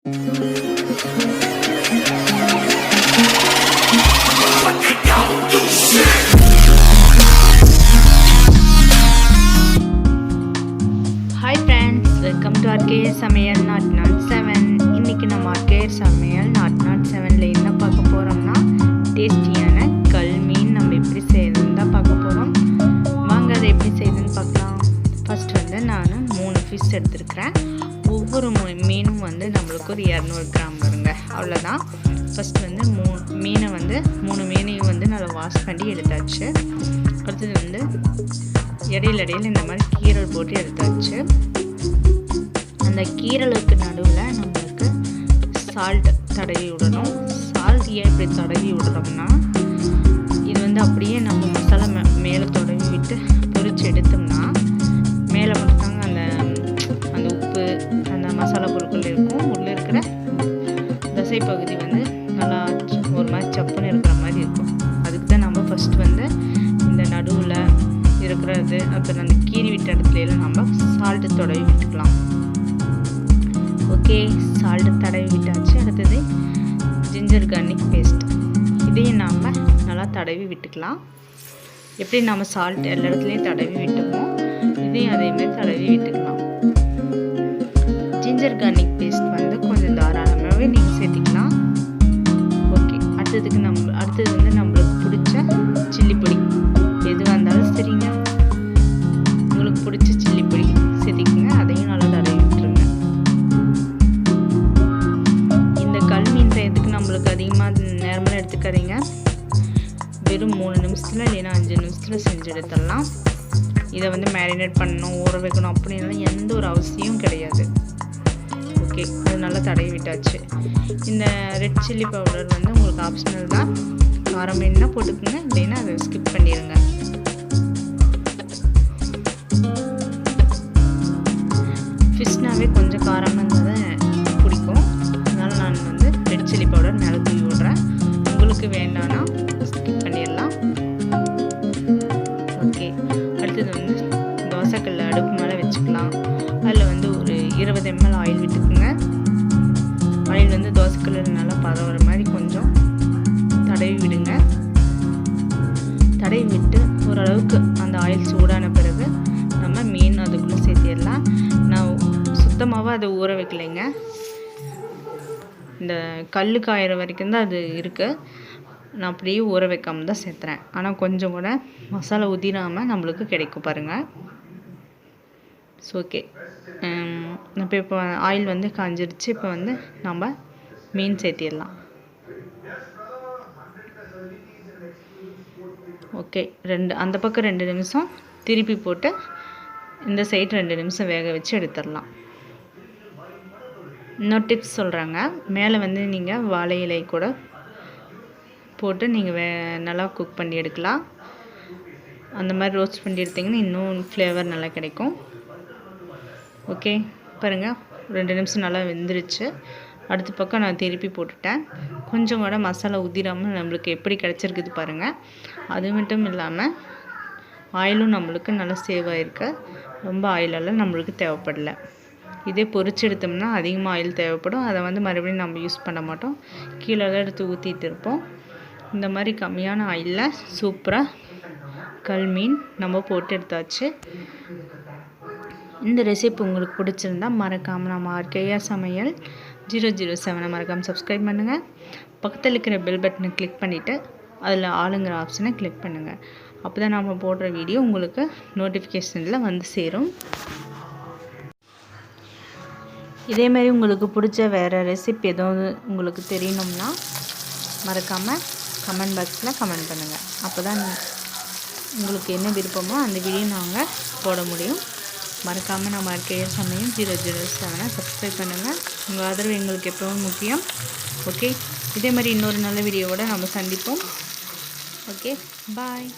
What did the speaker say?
Hi friends, welcome to RKR Samayal not 7. இன்னைக்கு நம்ம RKR Samayal not 7ல என்ன பார்க்க போறோம்னா டேஸ்டியான கல் மீன் நம்ம எப்படி செய்யறதுன்னு தான் பார்க்க போறோம். வாங்க அதை எப்படி செய்யறதுன்னு பார்க்கலாம். ஃபர்ஸ்ட் வந்து நான் 3 ஃபிஷ் எடுத்துக்கிறேன். ஒவ்வொரு மீனும் வந்து நம்மளுக்கு ஒரு 200 கிராம் வருங்க. அவ்வளவுதான். ஃபர்ஸ்ட் வந்து மூணு மீனையும் வந்து நல்லா வாஷ் பண்ணி எடுத்தாச்சு. அடுத்தது வந்து இடையில இந்த மாதிரி கீரல் போட்டு எடுத்தாச்சு. அந்த கீரலுக்கு நடுவில் நம்மளுக்கு சால்ட் தடவி விடணும். சால்ட் ஏன் இப்படி தடவி விடுறோம்னா இது வந்து அப்படியே நம்ம மசாலா மேலே தடவி விட்டு பொரிச்சு எடுத்தோம்னா மேலே மட்டும்தாங்க அந்த உப்பு அந்த மசாலா பொருட்கள் இருக்கும். உள்ளே இருக்கிற தசை பகுதி வந்து நல்லா ஒரு மாதிரி சப்புன்னு இருக்கிற மாதிரி இருக்கும். அதுக்கு தான் நம்ம ஃபஸ்ட்டு வந்து இந்த நடுவில் இருக்கிறது அப்புறம் அந்த கீரி விட்ட இடத்துல எல்லாம் நம்ம சால்ட்டு தடவி விட்டுக்கலாம். ஓகே, சால்ட்டு தடவி விட்டாச்சு. அடுத்தது ஜிஞ்சர் கார்லிக் பேஸ்ட், இதையும் நாம் நல்லா தடவி விட்டுக்கலாம். எப்படி நம்ம சால்ட் எல்லா இடத்துலையும் தடவி விட்டுமோ இதையும் அதேமாதிரி தடவி விட்டுக்கலாம். ஜிஞ்சர் கார்லிக் பேஸ்ட் வந்து கொஞ்சம் தாராளமாகவே நீங்கள் சேர்த்திக்கலாம். ஓகே, அடுத்தது வந்து நம்மளுக்கு பிடிச்ச சில்லி பொடி எதுவாக இருந்தாலும் சரிங்க, உங்களுக்கு பிடிச்ச சில்லி பொடி சேர்த்திக்கங்க. அதையும் நல்லா தடவி விட்டுருங்க. இந்த கல் மீன் செய்யறதுக்கு நம்மளுக்கு அதிகமாக நேரமெல்லாம் எடுத்துக்காதீங்க. வெறும் 3 நிமிஷத்தில் இல்லைன்னா 5 நிமிஷத்தில் செஞ்சு எடுத்துடலாம். இதை வந்து மேரினேட் பண்ணணும், ஊற வைக்கணும் அப்படின்னாலும் எந்த ஒரு அவசியமும் கிடையாது. ஓகே, அது நல்லா தடவி விட்டாச்சு. இந்த ரெட் சில்லி பவுடர் வந்து உங்களுக்கு ஆப்ஷனல் தான். காரம் வேணுன்னா போட்டுக்கோங்க, இல்லைன்னா அதை ஸ்கிப் பண்ணிடுங்க. ஃபிஷ்னாவே கொஞ்சம் காரமாக இருந்தால் தான் பிடிக்கும். அதனால் நான் வந்து ரெட் சில்லி பவுடர் மேலே தூவி விடுறேன். உங்களுக்கு வேண்டாம்னா ஸ்கிப் பண்ணிடலாம். ஓகே, அடுத்தது வந்து தோசைக்கல்ல அடுப்பு மேலே வச்சுக்கலாம். அதில் வந்து ஒரு 20 ml ஆயில் விட்டுக்குங்க. ஆயில் வந்து தோசைக்கல்லில் நல்லா பரவுற மாதிரி கொஞ்சம் தடவி விடுங்க. தடவி விட்டு ஓரளவுக்கு அந்த ஆயில் சூடான பிறகு நம்ம மீன் அதுக்குள்ளே சேர்த்திடலாம். நான் சுத்தமாகவே அதை ஊற வைக்கலைங்க. இந்த கல் காயிற வரைக்கும் தான் அது இருக்குது. நான் அப்படியே ஊற வைக்காமல் தான் சேர்த்துறேன். ஆனால் கொஞ்சம் கூட மசாலா உதிராமல் நம்மளுக்கு கிடைக்கும் பாருங்கள். ஸோ ஓகே, இப்போ ஆயில் வந்து காஞ்சிருச்சு. இப்போ வந்து நம்ம மீன் சேர்த்திடலாம். ஓகே, அந்த பக்கம் 2 நிமிஷம் திருப்பி போட்டு இந்த சைடு 2 நிமிஷம் வேக வச்சு எடுத்துடலாம். இன்னொரு டிப்ஸ் சொல்கிறாங்க. மேலே வந்து நீங்கள் வாழை இலை கூட போட்டு நீங்கள் நல்லா குக் பண்ணி எடுக்கலாம். அந்த மாதிரி ரோஸ்ட் பண்ணி எடுத்திங்கன்னா இன்னும் ஃப்ளேவர் நல்லா கிடைக்கும். ஓகே, பாருங்கள் 2 நிமிஷம் நல்லா வெந்துருச்சு. அடுத்த பக்கம் நான் திருப்பி போட்டுட்டேன். கொஞ்சம் கூட மசாலா உதிராமல் நம்மளுக்கு எப்படி கிடச்சிருக்குது பாருங்கள். அது மட்டும் இல்லாமல் ஆயிலும் நம்மளுக்கு நல்லா சேவ் ஆகிருக்கு. ரொம்ப ஆயிலெல்லாம் நம்மளுக்கு தேவைப்படலை. இதே பொரிச்சு எடுத்தோம்னா அதிகமாக ஆயில் தேவைப்படும். அதை வந்து மறுபடியும் நம்ம யூஸ் பண்ண மாட்டோம், கீழே தான் எடுத்து ஊற்றிட்டு இருப்போம். இந்த மாதிரி கம்மியான ஆயிலில் சூப்பராக கல் மீன் நம்ம போட்டு எடுத்தாச்சு. இந்த ரெசிபி உங்களுக்கு பிடிச்சிருந்தா மறக்காமல் நம்ம RKR Samayal 007 மறக்காமல் சப்ஸ்கிரைப் பண்ணுங்கள். பக்கத்தில் இருக்கிற பெல் பட்டனை கிளிக் பண்ணிவிட்டு அதில் ஆளுங்கிற ஆப்ஷனை கிளிக் பண்ணுங்கள். அப்போ தான் நம்ம போடுற வீடியோ உங்களுக்கு நோட்டிஃபிகேஷனில் வந்து சேரும். இதேமாரி உங்களுக்கு பிடிச்ச வேறு ரெசிபி ஏதாவது உங்களுக்கு தெரியணும்னா மறக்காமல் கமெண்ட் பாக்ஸில் கமெண்ட் பண்ணுங்கள். அப்போ தான் உங்களுக்கு என்ன விருப்பமோ அந்த வீடியோ நாங்கள் போட முடியும். மறக்காமல் நம்ம RKR Samayal 007 சப்ஸ்கிரைப் பண்ணுங்கள். உங்கள் ஆதரவு எங்களுக்கு எப்பவும் முக்கியம். ஓகே, இதே மாதிரி இன்னொரு நல்ல வீடியோவோட நம்ம சந்திப்போம். ஓகே, பாய்.